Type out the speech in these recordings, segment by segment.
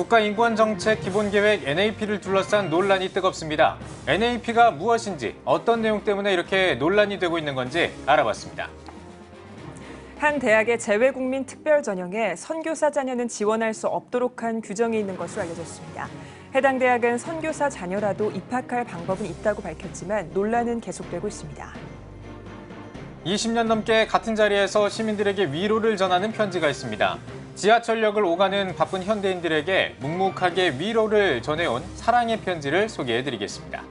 국가인권정책 기본계획 NAP를 둘러싼 논란이 뜨겁습니다. NAP가 무엇인지, 어떤 내용 때문에 이렇게 논란이 되고 있는 건지 알아봤습니다. 한 대학의 재외국민 특별 전형에 선교사 자녀는 지원할 수 없도록 한 규정이 있는 것으로 알려졌습니다. 해당 대학은 선교사 자녀라도 입학할 방법은 있다고 밝혔지만 논란은 계속되고 있습니다. 20년 넘게 같은 자리에서 시민들에게 위로를 전하는 편지가 있습니다. 지하철역을 오가는 바쁜 현대인들에게 묵묵하게 위로를 전해온 사랑의 편지를 소개해드리겠습니다.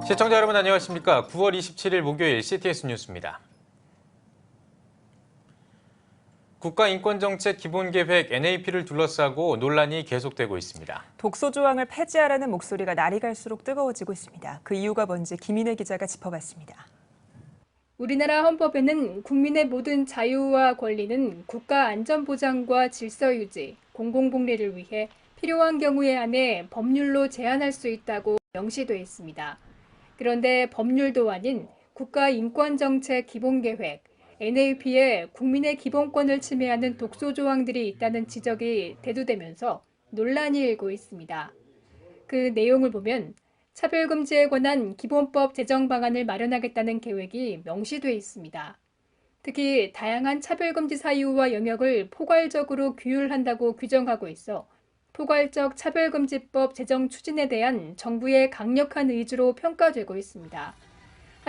시청자 여러분 안녕하십니까? 9월 27일 목요일 CTS 뉴스입니다. 국가인권정책 기본계획 NAP를 둘러싸고 논란이 계속되고 있습니다. 독소 조항을 폐지하라는 목소리가 날이 갈수록 뜨거워지고 있습니다. 그 이유가 뭔지 김인혜 기자가 짚어봤습니다. 우리나라 헌법에는 국민의 모든 자유와 권리는 국가 안전보장과 질서유지, 공공복리를 위해 필요한 경우에 한해 법률로 제한할 수 있다고 명시돼 있습니다. 그런데 법률도 아닌 국가인권정책 기본계획 NAP에 국민의 기본권을 침해하는 독소 조항들이 있다는 지적이 대두되면서 논란이 일고 있습니다. 그 내용을 보면 차별금지에 관한 기본법 제정 방안을 마련하겠다는 계획이 명시돼 있습니다. 특히 다양한 차별금지 사유와 영역을 포괄적으로 규율한다고 규정하고 있어 포괄적 차별금지법 제정 추진에 대한 정부의 강력한 의지로 평가되고 있습니다.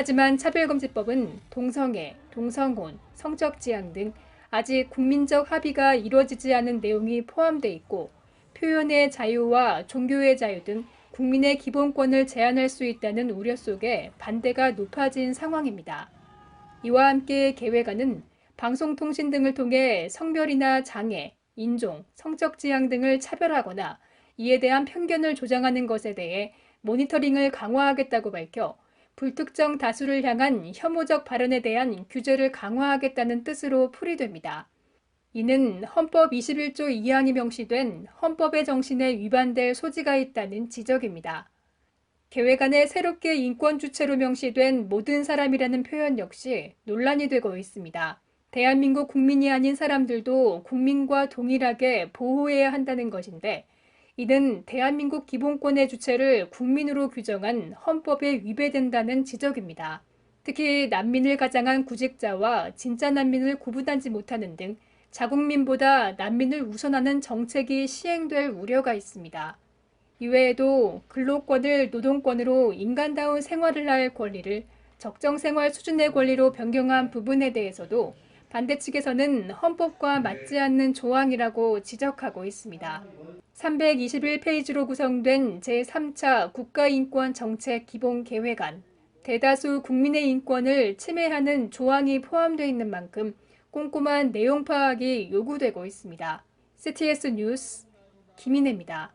하지만 차별금지법은 동성애, 동성혼, 성적지향 등 아직 국민적 합의가 이루어지지 않은 내용이 포함돼 있고 표현의 자유와 종교의 자유 등 국민의 기본권을 제한할 수 있다는 우려 속에 반대가 높아진 상황입니다. 이와 함께 계획안은 방송통신 등을 통해 성별이나 장애, 인종, 성적지향 등을 차별하거나 이에 대한 편견을 조장하는 것에 대해 모니터링을 강화하겠다고 밝혀 불특정 다수를 향한 혐오적 발언에 대한 규제를 강화하겠다는 뜻으로 풀이됩니다. 이는 헌법 21조 2항이 명시된 헌법의 정신에 위반될 소지가 있다는 지적입니다. 계획안에 새롭게 인권 주체로 명시된 모든 사람이라는 표현 역시 논란이 되고 있습니다. 대한민국 국민이 아닌 사람들도 국민과 동일하게 보호해야 한다는 것인데 이는 대한민국 기본권의 주체를 국민으로 규정한 헌법에 위배된다는 지적입니다. 특히 난민을 가장한 구직자와 진짜 난민을 구분하지 못하는 등 자국민보다 난민을 우선하는 정책이 시행될 우려가 있습니다. 이외에도 근로권을 노동권으로 인간다운 생활을 할 권리를 적정생활 수준의 권리로 변경한 부분에 대해서도 반대 측에서는 헌법과 맞지 않는 조항이라고 지적하고 있습니다. 321페이지로 구성된 제3차 국가인권정책 기본계획안. 대다수 국민의 인권을 침해하는 조항이 포함되어 있는 만큼 꼼꼼한 내용 파악이 요구되고 있습니다. CTS 뉴스 김인혜입니다.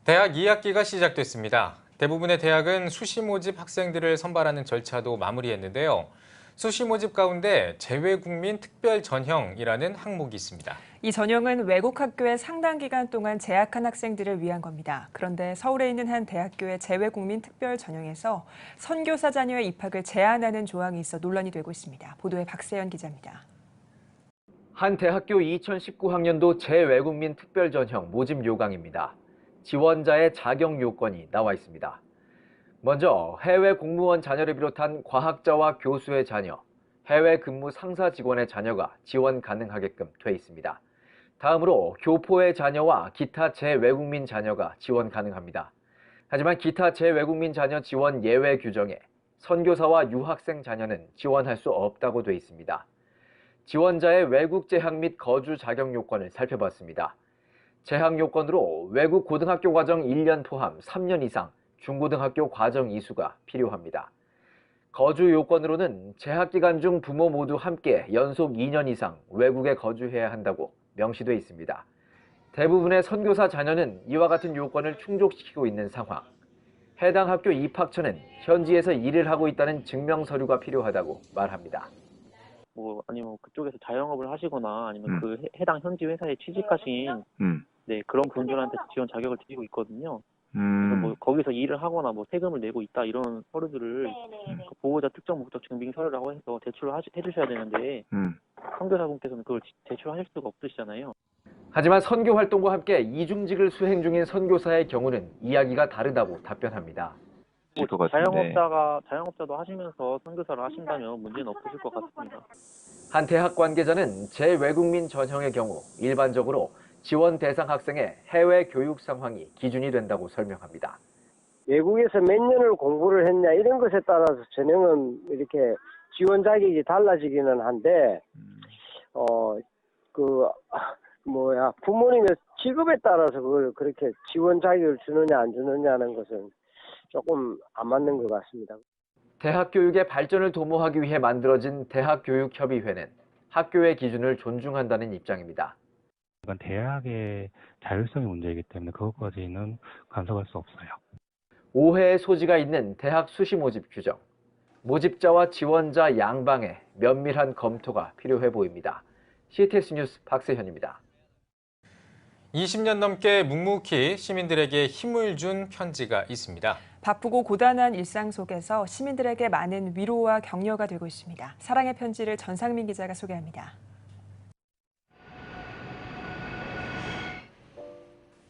대학 2학기가 시작됐습니다. 대부분의 대학은 수시 모집 학생들을 선발하는 절차도 마무리했는데요. 수시 모집 가운데 재외국민 특별 전형이라는 항목이 있습니다. 이 전형은 외국 학교에 상당 기간 동안 재학한 학생들을 위한 겁니다. 그런데 서울에 있는 한 대학교의 재외국민 특별 전형에서 선교사 자녀의 입학을 제한하는 조항이 있어 논란이 되고 있습니다. 보도에 박세연 기자입니다. 한 대학교 2019학년도 재외국민 특별 전형 모집 요강입니다. 지원자의 자격 요건이 나와 있습니다. 먼저 해외 공무원 자녀를 비롯한 과학자와 교수의 자녀, 해외 근무 상사 직원의 자녀가 지원 가능하게끔 돼 있습니다. 다음으로 교포의 자녀와 기타 재외국민 자녀가 지원 가능합니다. 하지만 기타 재외국민 자녀 지원 예외 규정에 선교사와 유학생 자녀는 지원할 수 없다고 돼 있습니다. 지원자의 외국 재학 및 거주 자격 요건을 살펴봤습니다. 재학 요건으로 외국 고등학교 과정 1년 포함 3년 이상 중고등학교 과정 이수가 필요합니다. 거주 요건으로는 재학 기간 중 부모 모두 함께 연속 2년 이상 외국에 거주해야 한다고 명시돼 있습니다. 대부분의 선교사 자녀는 이와 같은 요건을 충족시키고 있는 상황. 해당 학교 입학처는 현지에서 일을 하고 있다는 증명 서류가 필요하다고 말합니다. 뭐 아니면 그쪽에서 자영업을 하시거나 아니면 그 해당 현지 회사에 취직하신 네, 그런 분들한테 지원 자격을 드리고 있거든요. 그래서 뭐 거기서 일을 하거나 뭐 세금을 내고 있다 이런 서류들을 그 보호자 특정 목적 증빙 서류라고 해서 제출을 해주셔야 되는데 선교사분께서는 그걸 제출하실 수가 없으시잖아요. 하지만 선교 활동과 함께 이중직을 수행 중인 선교사의 경우는 이야기가 다르다고 답변합니다. 뭐 자영업자도 하시면서 선교사를 하신다면 문제는 없으실 것 같습니다. 한 대학 관계자는 재외국민 전형의 경우 일반적으로 지원 대상 학생의 해외 교육 상황이 기준이 된다고 설명합니다. 외국에서 몇 년을 공부를 했냐 이런 것에 따라서 전형은 이렇게 지원 자격이 달라지기는 한데 부모님의 직업에 따라서 그걸 그렇게 지원 자격을 주느냐 안 주느냐는 것은 조금 안 맞는 것 같습니다. 대학 교육의 발전을 도모하기 위해 만들어진 대학교육협의회는 학교의 기준을 존중한다는 입장입니다. 이건 대학의 자율성의 문제이기 때문에 그것까지는 간섭할 수 없어요. 오해의 소지가 있는 대학 수시 모집 규정. 모집자와 지원자 양방의 면밀한 검토가 필요해 보입니다. CTS 뉴스 박세현입니다. 20년 넘게 묵묵히 시민들에게 힘을 준 편지가 있습니다. 바쁘고 고단한 일상 속에서 시민들에게 많은 위로와 격려가 되고 있습니다. 사랑의 편지를 전상민 기자가 소개합니다.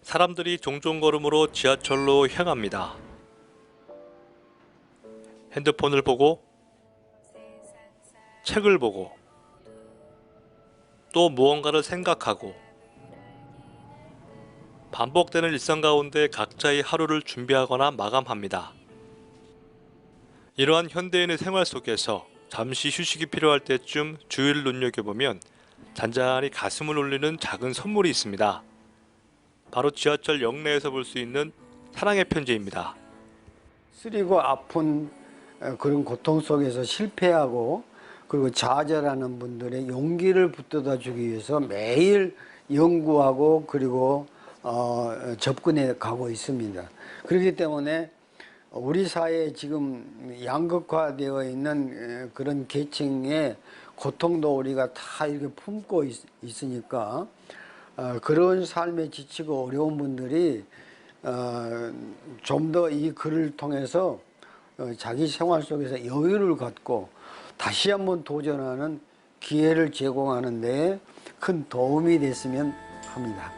사람들이 종종 걸음으로 지하철로 향합니다. 핸드폰을 보고, 책을 보고, 또 무언가를 생각하고, 반복되는 일상 가운데 각자의 하루를 준비하거나 마감합니다. 이러한 현대인의 생활 속에서 잠시 휴식이 필요할 때쯤 주위를 눈여겨보면 잔잔히 가슴을 울리는 작은 선물이 있습니다. 바로 지하철 역내에서 볼 수 있는 사랑의 편지입니다. 쓰리고 아픈 그런 고통 속에서 실패하고 그리고 좌절하는 분들의 용기를 붙들어 주기 위해서 매일 연구하고 그리고 접근해 가고 있습니다. 그렇기 때문에 우리 사회에 지금 양극화되어 있는 그런 계층의 고통도 우리가 다 이렇게 품고 있으니까 그런 삶에 지치고 어려운 분들이 좀 더 이 글을 통해서 자기 생활 속에서 여유를 갖고 다시 한번 도전하는 기회를 제공하는 데 큰 도움이 됐으면 합니다.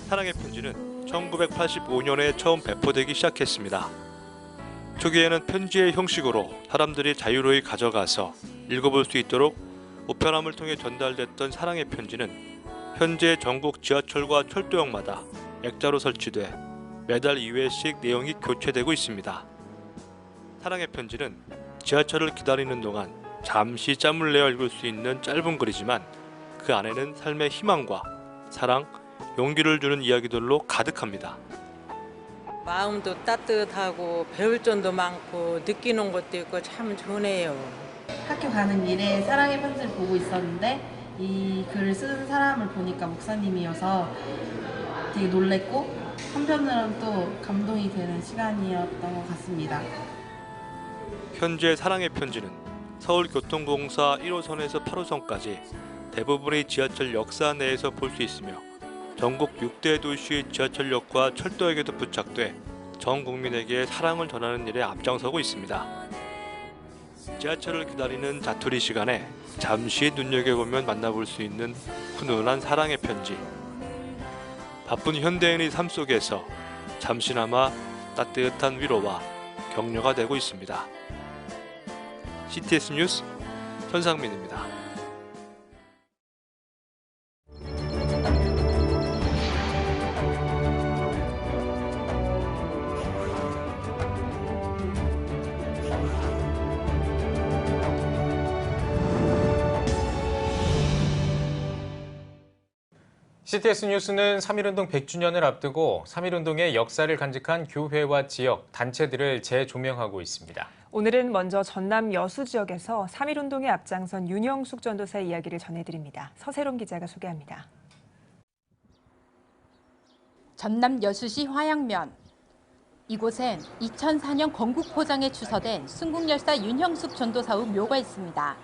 사랑의 편지는 1985년에 처음 배포되기 시작했습니다. 초기에는 편지의 형식으로 사람들이 자유로이 가져가서 읽어볼 수 있도록 우편함을 통해 전달됐던 사랑의 편지는 현재 전국 지하철과 철도역마다 액자로 설치돼 매달 2회씩 내용이 교체되고 있습니다. 사랑의 편지는 지하철을 기다리는 동안 잠시 짬을 내어 읽을 수 있는 짧은 글이지만 그 안에는 삶의 희망과 사랑, 용기를 주는 이야기들로 가득합니다. 마음도 따뜻하고 배울 점도 많고 느끼는 것도 있고 참 좋네요. 학교 가는 길에 사랑의 편지를 보고 있었는데 이 글을 쓴 사람을 보니까 목사님이어서 되게 놀랬고 한편으로는 또 감동이 되는 시간이었던 것 같습니다. 현재 사랑의 편지는 서울교통공사 1호선에서 8호선까지 대부분의 지하철 역사 내에서 볼 수 있으며 전국 6대 도시의 지하철역과 철도역에도 부착돼 전 국민에게 사랑을 전하는 일에 앞장서고 있습니다. 지하철을 기다리는 자투리 시간에 잠시 눈여겨보면 만나볼 수 있는 훈훈한 사랑의 편지. 바쁜 현대인의 삶 속에서 잠시나마 따뜻한 위로와 격려가 되고 있습니다. CTS 뉴스 전상민입니다. CTS 뉴스는 3.1운동 100주년을 앞두고 3.1운동의 역사를 간직한 교회와 지역, 단체들을 재조명하고 있습니다. 오늘은 먼저 전남 여수 지역에서 3.1운동에 앞장선 윤영숙 전도사의 이야기를 전해드립니다. 서세롬 기자가 소개합니다. 전남 여수시 화양면. 이곳엔 2004년 건국 포장에 추서된 순국열사 윤형숙 전도사의 묘가 있습니다.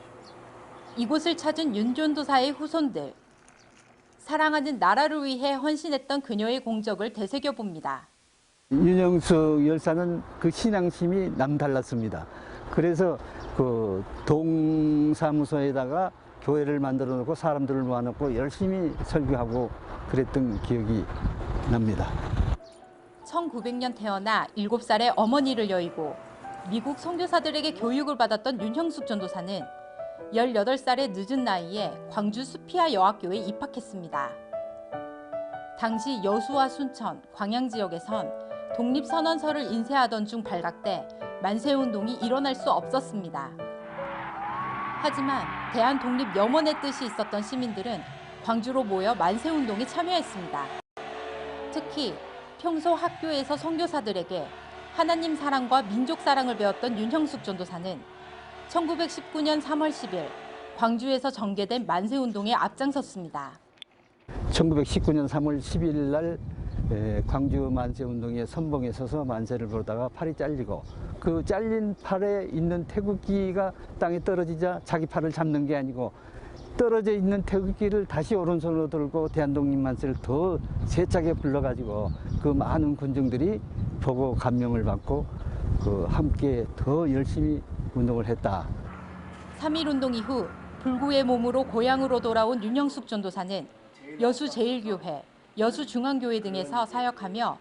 이곳을 찾은 윤 전도사의 후손들. 사랑하는 나라를 위해 헌신했던 그녀의 공적을 되새겨봅니다. 윤형숙 열사는 그 신앙심이 남달랐습니다. 그래서 그 동사무소에다가 교회를 만들어 놓고 사람들을 모아놓고 열심히 설교하고 그랬던 기억이 납니다. 1900년 태어나 7살에 어머니를 여의고 미국 선교사들에게 교육을 받았던 윤형숙 전도사는 18살의 늦은 나이에 광주 수피아 여학교에 입학했습니다. 당시 여수와 순천, 광양 지역에선 독립선언서를 인쇄하던 중 발각돼 만세운동이 일어날 수 없었습니다. 하지만 대한독립염원의 뜻이 있었던 시민들은 광주로 모여 만세운동에 참여했습니다. 특히 평소 학교에서 선교사들에게 하나님 사랑과 민족 사랑을 배웠던 윤형숙 전도사는 1919년 3월 10일 광주에서 전개된 만세운동에 앞장섰습니다. 1919년 3월 10일 날 광주 만세운동의 선봉에 서서 만세를 부르다가 팔이 잘리고 그 잘린 팔에 있는 태극기가 땅에 떨어지자 자기 팔을 잡는 게 아니고 떨어져 있는 태극기를 다시 오른손으로 들고 대한독립 만세를 더 세차게 불러가지고 그 많은 군중들이 보고 감명을 받고 함께 더 열심히 운동을 했다. 3.1운동 이후 불구의 몸으로 고향으로 돌아온 윤형숙 전도사는 여수제일교회, 여수중앙교회 등에서 사역하며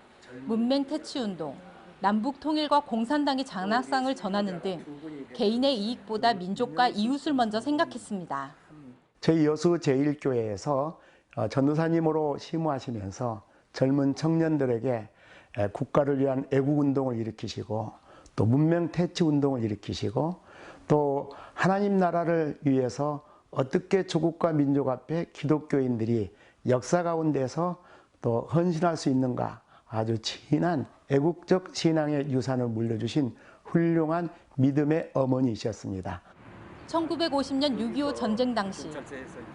문맹퇴치운동, 남북통일과 공산당의 장락상을 전하는 등 개인의 이익보다 민족과 이웃을 먼저 생각했습니다. 저희 여수제일교회에서 전도사님으로 심우하시면서 젊은 청년들에게 국가를 위한 애국운동을 일으키시고 또 문명퇴치운동을 일으키시고 또 하나님 나라를 위해서 어떻게 조국과 민족 앞에 기독교인들이 역사 가운데서 또 헌신할 수 있는가 아주 진한 애국적 신앙의 유산을 물려주신 훌륭한 믿음의 어머니이셨습니다. 1950년 6.25 전쟁 당시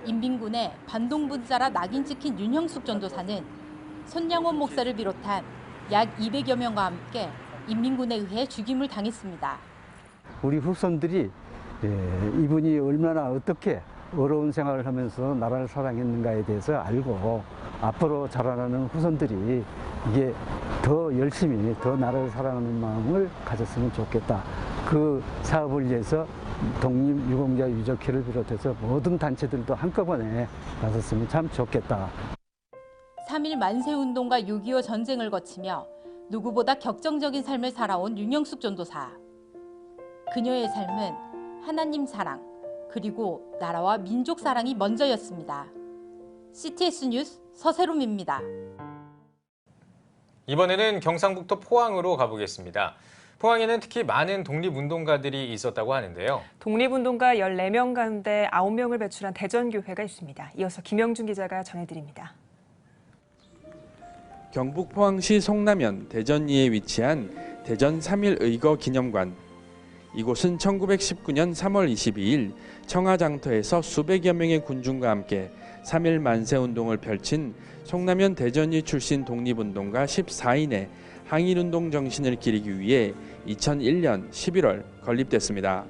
인민군의 반동분자라 낙인 찍힌 윤형숙 전도사는 손양원 목사를 비롯한 약 200여 명과 함께 인민군에 의해 죽임을 당했습니다. 우리 후손들이 이분이 얼마나 어떻게 어려운 생활을 하면서 나라를 사랑했는가에 대해서 알고 앞으로 자라나는 후손들이 이게 더 열심히 더 나라를 사랑하는 마음을 가졌으면 좋겠다. 그 사업을 위해서 독립유공자 유족회를 비롯해서 모든 단체들도 한꺼번에 나섰으면 참 좋겠다. 3.1 만세운동과 6.25 전쟁을 거치며 누구보다 격정적인 삶을 살아온 윤형숙 전도사. 그녀의 삶은 하나님 사랑, 그리고 나라와 민족 사랑이 먼저였습니다. CTS 뉴스 서세롬입니다. 이번에는 경상북도 포항으로 가보겠습니다. 포항에는 특히 많은 독립운동가들이 있었다고 하는데요. 독립운동가 14명 가운데 9명을 배출한 대전교회가 있습니다. 이어서 김영준 기자가 전해드립니다. 경북 포항시 송남면 대전리에 위치한 대전 3.1 의거 기념관. 이곳은 1919년 3월 22일 청하장터에서 수백여 명의 군중과 함께 3.1 만세운동을 펼친 송남면 대전리 출신 독립운동가 14인의 항일운동 정신을 기리기 위해 2001년 11월 건립됐습니다.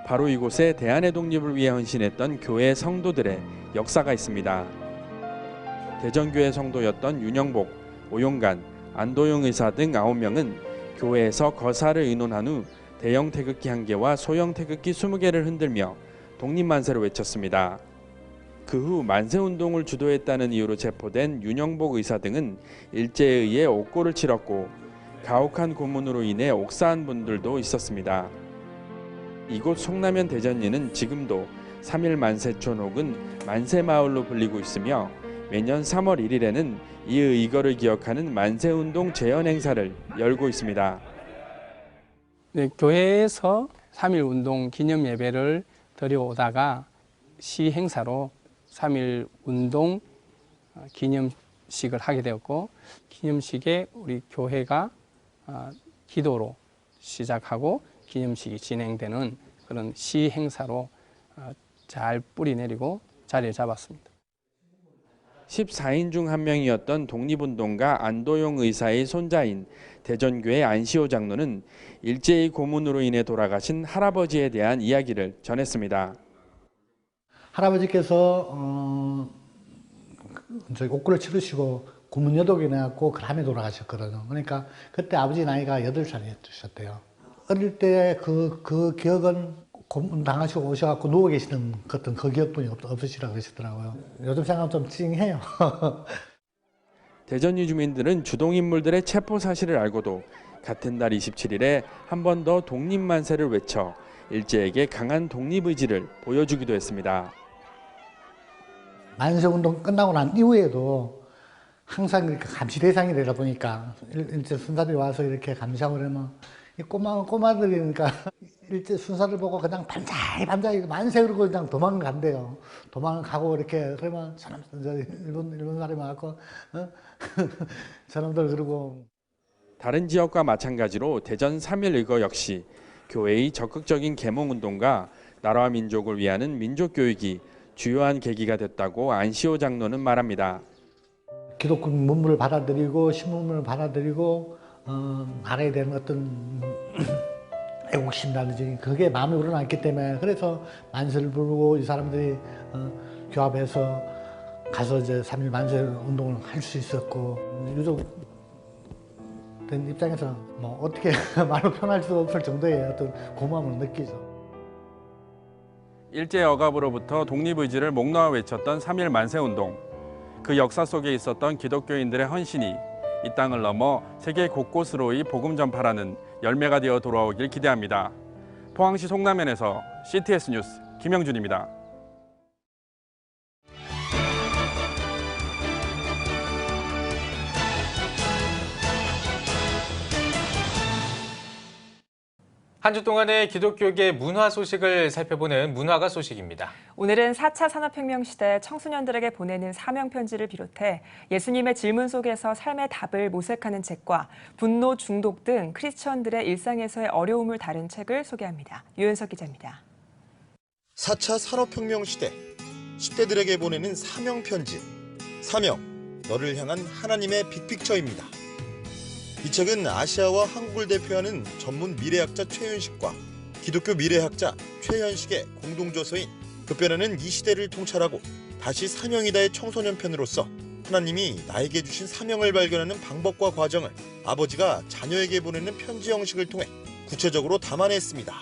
바로 이곳에 대한의 독립을 위해 헌신했던 교회 성도들의 역사가 있습니다. 대전교회 성도였던 윤영복, 오용관, 안도용 의사 등 9명은 교회에서 거사를 의논한 후 대형 태극기 1개와 소형 태극기 20개를 흔들며 독립만세를 외쳤습니다. 그 후 만세운동을 주도했다는 이유로 체포된 윤영복 의사 등은 일제에 의해 옥고를 치렀고 가혹한 고문으로 인해 옥사한 분들도 있었습니다. 이곳 송남면 대전리는 지금도 3.1 만세촌 혹은 만세마을로 불리고 있으며 매년 3월 1일에는 이 의거를 기억하는 만세운동 재현 행사를 열고 있습니다. 네, 교회에서 3.1 운동 기념 예배를 드려오다가 시 행사로 3.1 운동 기념식을 하게 되었고 기념식에 우리 교회가 기도로 시작하고 기념식이 진행되는 그런 시 행사로 잘 뿌리 내리고 자리를 잡았습니다. 14인 중 한 명이었던 독립운동가 안도용 의사의 손자인 대전교회 안시호 장로는 일제히 고문으로 인해 돌아가신 할아버지에 대한 이야기를 전했습니다. 할아버지께서 저기 옥구를 치르시고 고문여독이 나갖고 그 암에 돌아가셨거든요. 그러니까 그때 아버지 나이가 8살이셨대요. 어릴 때 그 기억은 고문 당하시고 오셔갖고 누워 계시는 어떤 그 기억뿐이 없으시라 그러시더라고요. 요즘 생각하면 좀 찡해요. 대전리 주민들은 주동인물들의 체포 사실을 알고도 같은 날 27일에 한 번 더 독립만세를 외쳐 일제에게 강한 독립의지를 보여주기도 했습니다. 만세운동 끝나고 난 이후에도 항상 이렇게 감시 대상이 되다 보니까 일제 순사들이 와서 이렇게 감시하고 그러면 이 꼬마들이니까 일제 순사들 보고 그냥 반자이 만세 그러고 그냥 도망간대요. 도망가고 이렇게 그러면 일본 사람이 와갖고 저놈들 그러고. 다른 지역과 마찬가지로 대전 3.1의거 역시 교회의 적극적인 계몽운동과 나라와 민족을 위하는 민족교육이 주요한 계기가 됐다고 안시호 장로는 말합니다. 기독교 문물을 받아들이고 신문물을 받아들이고 나라에 대한 어떤 애국심이라든지 그게 마음에 우러났기 때문에 그래서 만세를 부르고 이 사람들이 교합해서 가서 이제 3.1 만세 운동을 할 수 있었고 유족된 입장에서 뭐 어떻게 말로 표현할 수 없을 정도의 어떤 고마움을 느끼죠. 일제 억압으로부터 독립의지를 목 놓아 외쳤던 3.1 만세운동. 그 역사 속에 있었던 기독교인들의 헌신이 이 땅을 넘어 세계 곳곳으로의 복음 전파라는 열매가 되어 돌아오길 기대합니다. 포항시 송남면에서 CTS 뉴스 김영준입니다. 한 주 동안의 기독교계 문화 소식을 살펴보는 문화가 소식입니다. 오늘은 4차 산업혁명 시대 청소년들에게 보내는 사명 편지를 비롯해 예수님의 질문 속에서 삶의 답을 모색하는 책과 분노, 중독 등 크리스천들의 일상에서의 어려움을 다룬 책을 소개합니다. 유현석 기자입니다. 4차 산업혁명 시대, 10대들에게 보내는 사명 편지. 사명, 너를 향한 하나님의 빅픽처입니다. 이 책은 아시아와 한국을 대표하는 전문 미래학자 최윤식과 기독교 미래학자 최현식의 공동저서인 급변하는 이 시대를 통찰하고 다시 사명이다의 청소년 편으로서 하나님이 나에게 주신 사명을 발견하는 방법과 과정을 아버지가 자녀에게 보내는 편지 형식을 통해 구체적으로 담아냈습니다.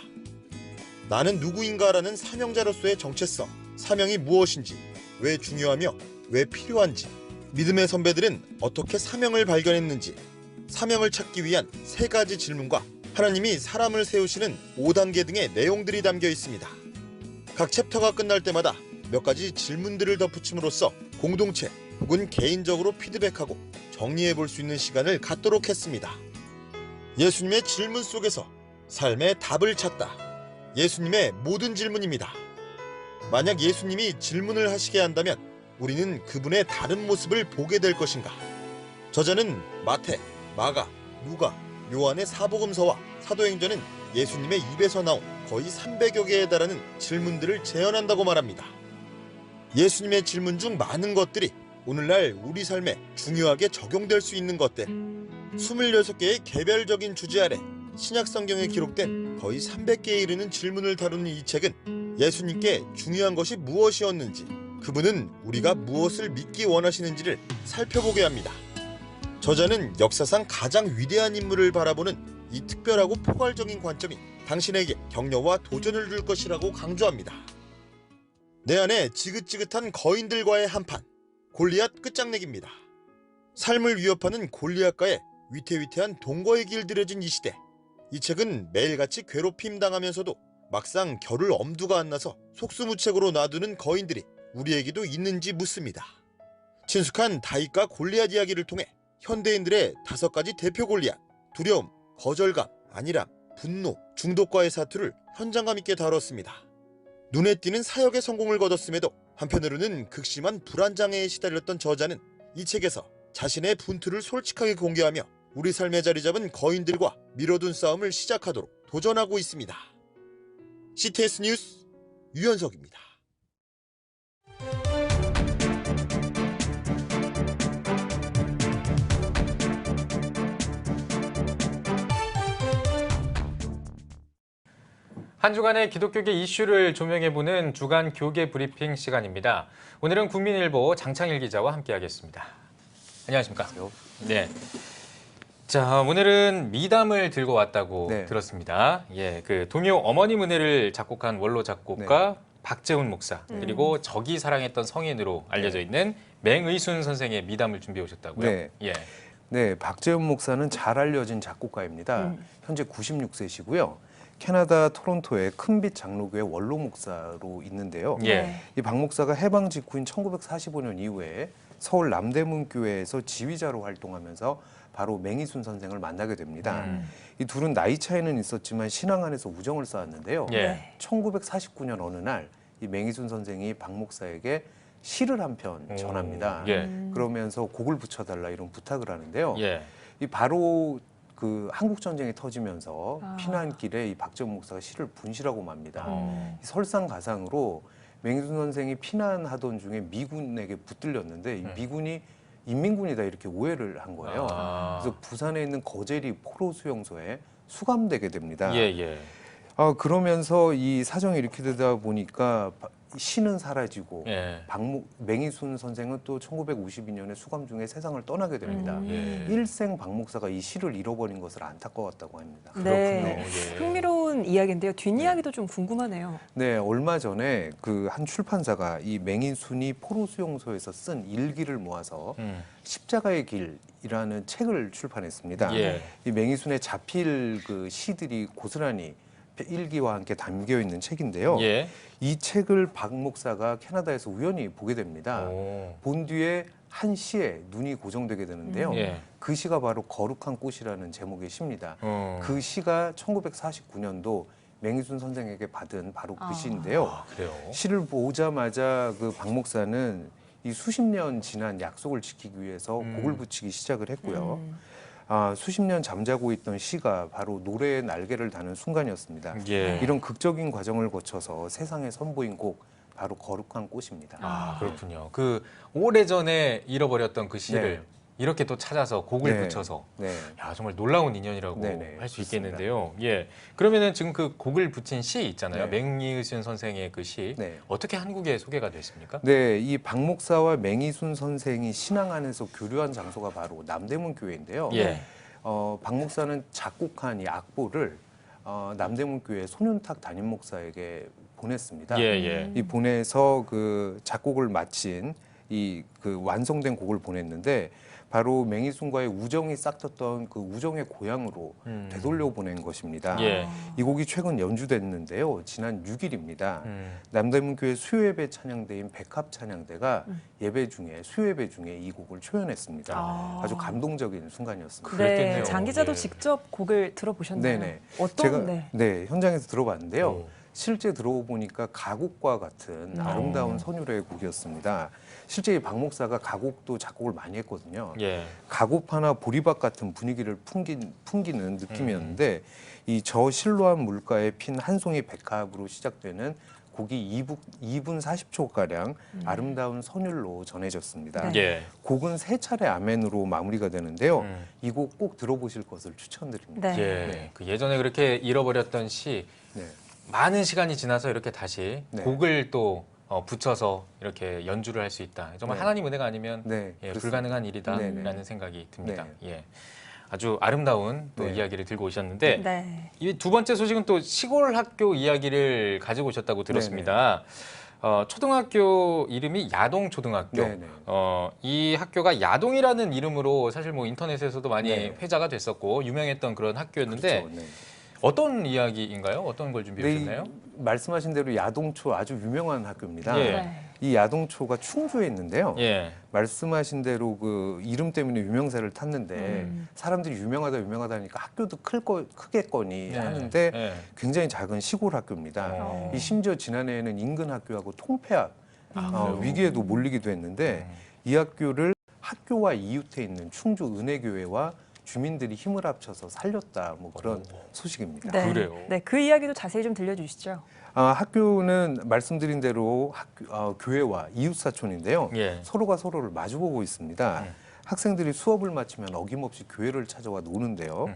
나는 누구인가라는 사명자로서의 정체성, 사명이 무엇인지, 왜 중요하며 왜 필요한지, 믿음의 선배들은 어떻게 사명을 발견했는지, 사명을 찾기 위한 3가지 질문과 하나님이 사람을 세우시는 5단계 등의 내용들이 담겨 있습니다. 각 챕터가 끝날 때마다 몇 가지 질문들을 덧붙임으로써 공동체 혹은 개인적으로 피드백하고 정리해 볼 수 있는 시간을 갖도록 했습니다. 예수님의 질문 속에서 삶의 답을 찾다. 예수님의 모든 질문입니다. 만약 예수님이 질문을 하시게 한다면 우리는 그분의 다른 모습을 보게 될 것인가? 저자는 마태, 마가, 누가, 요한의 사복음서와 사도행전은 예수님의 입에서 나온 거의 300여 개에 달하는 질문들을 재현한다고 말합니다. 예수님의 질문 중 많은 것들이 오늘날 우리 삶에 중요하게 적용될 수 있는 것들. 26개의 개별적인 주제 아래 신약 성경에 기록된 거의 300개에 이르는 질문을 다루는 이 책은 예수님께 중요한 것이 무엇이었는지, 그분은 우리가 무엇을 믿기 원하시는지를 살펴보게 합니다. 저자는 역사상 가장 위대한 인물을 바라보는 이 특별하고 포괄적인 관점이 당신에게 격려와 도전을 줄 것이라고 강조합니다. 내 안에 지긋지긋한 거인들과의 한판, 골리앗 끝장내기입니다. 삶을 위협하는 골리앗과의 위태위태한 동거의 길들여진 이 시대. 이 책은 매일같이 괴롭힘 당하면서도 막상 겨를 엄두가 안 나서 속수무책으로 놔두는 거인들이 우리에게도 있는지 묻습니다. 친숙한 다윗과 골리앗 이야기를 통해 현대인들의 5가지 대표 골리앗, 두려움, 거절감, 안일함, 분노, 중독과의 사투를 현장감 있게 다뤘습니다. 눈에 띄는 사역의 성공을 거뒀음에도 한편으로는 극심한 불안장애에 시달렸던 저자는 이 책에서 자신의 분투를 솔직하게 공개하며 우리 삶에 자리 잡은 거인들과 미뤄둔 싸움을 시작하도록 도전하고 있습니다. CTS 뉴스 유현석입니다. 한 주간의 기독교계 이슈를 조명해보는 주간 교계 브리핑 시간입니다. 오늘은 국민일보 장창일 기자와 함께하겠습니다. 안녕하십니까? 네. 자, 오늘은 미담을 들고 왔다고 들었습니다. 예, 그 동요 어머님 은혜를 작곡한 원로 작곡가 박재훈 목사, 그리고 적이 사랑했던 성인으로 알려져 있는 맹의순 선생의 미담을 준비해 오셨다고요? 네. 예. 네, 박재훈 목사는 잘 알려진 작곡가입니다. 현재 96세시고요. 캐나다 토론토의 큰빛 장로교회 원로 목사로 있는데요. 이 박 목사가 해방 직후인 1945년 이후에 서울 남대문 교회에서 지휘자로 활동하면서 바로 맹의순 선생을 만나게 됩니다. 이 둘은 나이 차이는 있었지만 신앙 안에서 우정을 쌓았는데요. 1949년 어느 날 이 맹의순 선생이 박 목사에게 시를 한 편 전합니다. 그러면서 곡을 붙여달라 이런 부탁을 하는데요. 이 바로 그 한국 전쟁이 터지면서 피난길에 이 박재훈 목사가 시를 분실하고 맙니다. 이 설상가상으로 맹의순 선생이 피난하던 중에 미군에게 붙들렸는데 이 미군이 인민군이다 이렇게 오해를 한 거예요. 그래서 부산에 있는 거제리 포로 수용소에 수감되게 됩니다. 그러면서 이 사정이 이렇게 되다 보니까 시는 사라지고 맹의순 선생은 또 1952년에 수감 중에 세상을 떠나게 됩니다. 일생 박 목사가 이 시를 잃어버린 것을 안타까웠다고 합니다. 네, 흥미로운 이야기인데요. 뒷이야기도 좀 궁금하네요. 네, 얼마 전에 그 한 출판사가 이 맹의순이 포로 수용소에서 쓴 일기를 모아서 십자가의 길이라는 책을 출판했습니다. 이 맹의순의 자필 그 시들이 고스란히 일기와 함께 담겨 있는 책인데요. 이 책을 박 목사가 캐나다에서 우연히 보게 됩니다. 본 뒤에 한 시에 눈이 고정되게 되는데요. 그 시가 바로 거룩한 꽃이라는 제목의 시입니다. 그 시가 1949년도 맹의순 선생에게 받은 바로 그 시인데요. 시를 보자마자 그 박 목사는 이 수십 년 지난 약속을 지키기 위해서 곡을 붙이기 시작을 했고요. 수십 년 잠자고 있던 시가 바로 노래의 날개를 다는 순간이었습니다. 이런 극적인 과정을 거쳐서 세상에 선보인 곡 바로 거룩한 꽃입니다. 그렇군요. 그 오래전에 잃어버렸던 그 시를 이렇게 또 찾아서 곡을 붙여서 야, 정말 놀라운 인연이라고 할 수 있겠는데요. 그러면은 지금 그 곡을 붙인 시 있잖아요. 맹의순 선생의 그 시 어떻게 한국에 소개가 됐습니까? 네, 이 박 목사와 맹의순 선생이 신앙 안에서 교류한 장소가 바로 남대문 교회인데요. 박 목사는 작곡한 이 악보를 남대문 교회 손윤탁 담임 목사에게 보냈습니다. 이 보내서 그 작곡을 마친 이 그 완성된 곡을 보냈는데 바로 맹의순과의 우정이 싹텄던 그 우정의 고향으로 되돌려 보낸 것입니다. 이 곡이 최근 연주됐는데요. 지난 6일입니다. 남대문 교회 수요예배 찬양대인 백합 찬양대가 예배 중에 수요예배 중에 이 곡을 초연했습니다. 아주 감동적인 순간이었습니다. 네, 장 기자도 직접 곡을 들어보셨나요? 네네. 어떤? 제가 현장에서 들어봤는데요. 실제 들어보니까 가곡과 같은 아름다운 선율의 곡이었습니다. 실제 이 박 목사가 가곡도 작곡을 많이 했거든요. 가곡파나 보리밭 같은 분위기를 풍기는 느낌이었는데 이 저 실로한 물가에 핀 한 송이 백합으로 시작되는 곡이 2분 40초가량 아름다운 선율로 전해졌습니다. 곡은 3차례 아멘으로 마무리가 되는데요. 이 곡 꼭 들어보실 것을 추천드립니다. 그 예전에 그렇게 잃어버렸던 시 많은 시간이 지나서 이렇게 다시 곡을 또 붙여서 이렇게 연주를 할 수 있다. 정말 하나님 은혜가 아니면 불가능한 일이다라는 생각이 듭니다. 아주 아름다운 또 이야기를 들고 오셨는데 이 두 번째 소식은 또 시골 학교 이야기를 가지고 오셨다고 들었습니다. 초등학교 이름이 야동초등학교. 이 학교가 야동이라는 이름으로 사실 뭐 인터넷에서도 많이 회자가 됐었고 유명했던 그런 학교였는데 어떤 이야기인가요? 어떤 걸 준비해 주셨나요? 말씀하신 대로 야동초 아주 유명한 학교입니다. 이 야동초가 충주에 있는데요. 말씀하신 대로 그 이름 때문에 유명세를 탔는데 사람들이 유명하다 하니까 학교도 크겠거니 하는데 굉장히 작은 시골 학교입니다. 이 심지어 지난해에는 인근 학교하고 통폐합 위기에도 몰리기도 했는데 이 학교를 학교와 이웃에 있는 충주 은혜교회와 주민들이 힘을 합쳐서 살렸다 뭐 그런 소식입니다. 그래요? 네, 그 이야기도 자세히 좀 들려주시죠. 학교는 말씀드린 대로 교회와 이웃사촌인데요. 서로가 서로를 마주보고 있습니다. 학생들이 수업을 마치면 어김없이 교회를 찾아와 노는데요.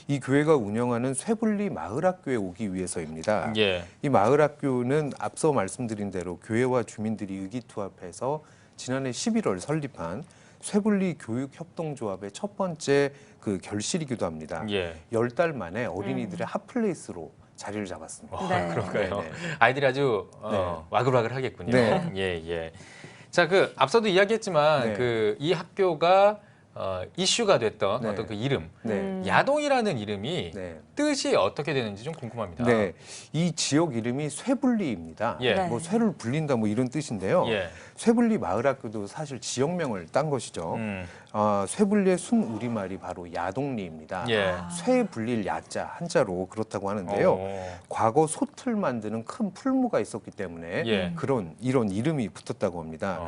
이 교회가 운영하는 쇠불리 마을학교에 오기 위해서입니다. 예. 이 마을학교는 앞서 말씀드린 대로 교회와 주민들이 의기투합해서 지난해 11월 설립한 쇠불리 교육협동조합의 첫 번째 그 결실이기도 합니다. 예. 10달 만에 어린이들의 핫플레이스로 자리를 잡았습니다. 네. 그런가요? 네네. 아이들이 아주 네. 와글와글하겠군요. 네. 예, 예. 자, 그 앞서도 이야기했지만 네. 그 이 학교가 이슈가 됐던 네. 어떤 그 이름, 네. 야동이라는 이름이 네. 뜻이 어떻게 되는지 좀 궁금합니다. 네, 이 지역 이름이 쇠불리입니다. 예. 뭐 쇠를 불린다 뭐 이런 뜻인데요. 예. 쇠불리 마을학교도 사실 지역명을 딴 것이죠. 쇠불리의 순 우리말이 바로 야동리입니다. 예. 쇠 불릴 야자 한자로 그렇다고 하는데요. 과거 솥을 만드는 큰 풀무가 있었기 때문에 예. 이런 이름이 붙었다고 합니다.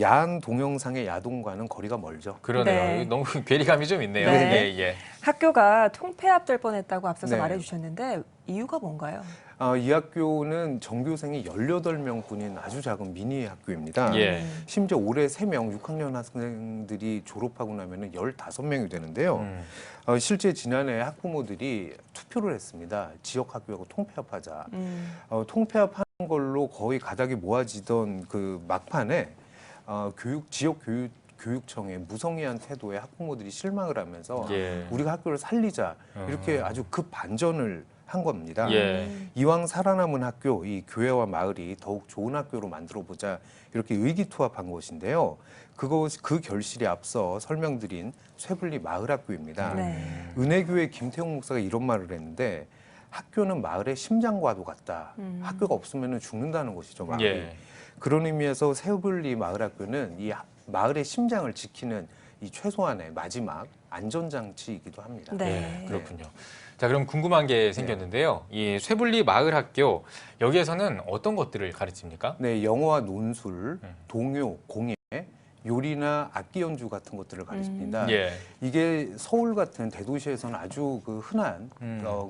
야한 동영상의 야동과는 거리가 멀죠. 그러네요. 네. 너무 괴리감이 좀 있네요. 네. 예, 예. 학교가 통폐합될 뻔했다고 앞서서 네. 말해주셨는데 이유가 뭔가요? 이 학교는 전교생이 18명뿐인 아주 작은 미니 학교입니다. 예. 심지어 올해 3명 6학년 학생들이 졸업하고 나면 15명이 되는데요. 실제 지난해 학부모들이 투표를 했습니다. 지역 학교하고 통폐합하자. 통폐합하는 걸로 거의 가닥이 모아지던 그 막판에 지역 교육청의 무성의한 태도에 학부모들이 실망을 하면서 예. 우리가 학교를 살리자 이렇게 아주 급 반전을 한 겁니다. 예. 이왕 살아남은 학교, 이 교회와 마을이 더욱 좋은 학교로 만들어보자 이렇게 의기투합한 것인데요. 그 결실이 앞서 설명드린 쇠불리 마을학교입니다. 네. 은혜교회 김태용 목사가 이런 말을 했는데 학교는 마을의 심장과도 같다. 학교가 없으면 죽는다는 것이죠, 마을이. 예. 그런 의미에서 쇠불리 마을학교는 이 마을의 심장을 지키는 이 최소한의 마지막 안전장치이기도 합니다. 네. 예, 그렇군요. 자, 그럼 궁금한 게 생겼는데요. 이 쇠불리 마을학교, 여기에서는 어떤 것들을 가르칩니까? 네, 영어와 논술, 동요, 공예, 요리나 악기 연주 같은 것들을 가르칩니다. 예. 이게 서울 같은 대도시에서는 아주 그 흔한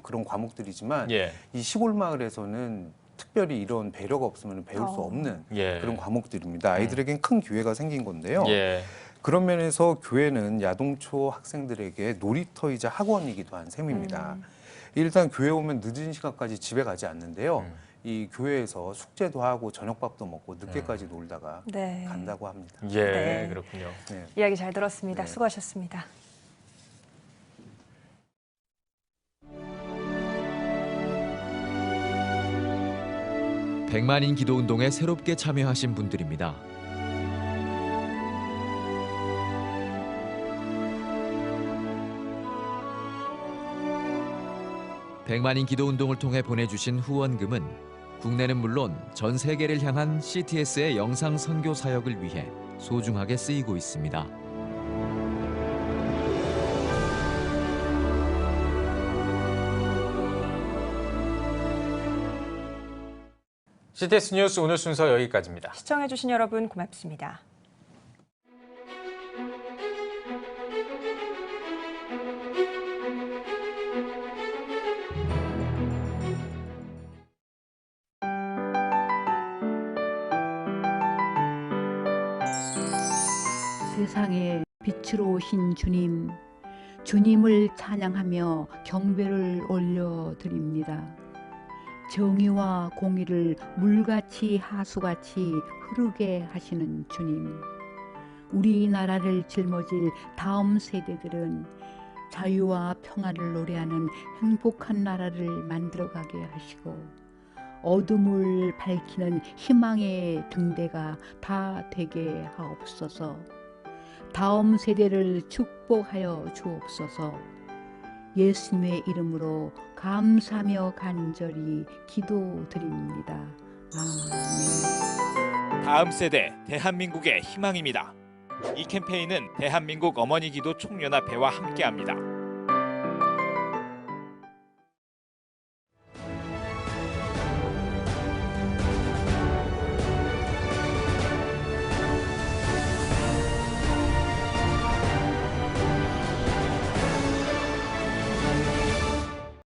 그런 과목들이지만 예. 이 시골 마을에서는 특별히 이런 배려가 없으면 배울 수 없는 예. 그런 과목들입니다. 아이들에겐 큰 기회가 생긴 건데요. 예. 그런 면에서 교회는 야동초 학생들에게 놀이터이자 학원이기도 한 셈입니다. 일단 교회 오면 늦은 시간까지 집에 가지 않는데요. 이 교회에서 숙제도 하고 저녁밥도 먹고 늦게까지 놀다가 네. 간다고 합니다. 예, 네. 그렇군요. 네. 이야기 잘 들었습니다. 네. 수고하셨습니다. 백만인 기도운동에 새롭게 참여하신 분들입니다. 백만인 기도운동을 통해 보내주신 후원금은 국내는 물론 전 세계를 향한 CTS의 영상 선교 사역을 위해 소중하게 쓰이고 있습니다. CTS 뉴스 오늘 순서 여기까지입니다. 시청해주신 여러분 고맙습니다. 세상에 빛으로 오신 주님, 주님을 찬양하며 경배를 올려드립니다. 정의와 공의를 물같이 하수같이 흐르게 하시는 주님, 우리나라를 짊어질 다음 세대들은 자유와 평화를 노래하는 행복한 나라를 만들어가게 하시고 어둠을 밝히는 희망의 등대가 다 되게 하옵소서. 다음 세대를 축복하여 주옵소서. 예수님의 이름으로 감사하며 간절히 기도드립니다. 아멘. 다음 세대 대한민국의 희망입니다. 이 캠페인은 대한민국 어머니 기도 총연합회와 함께합니다.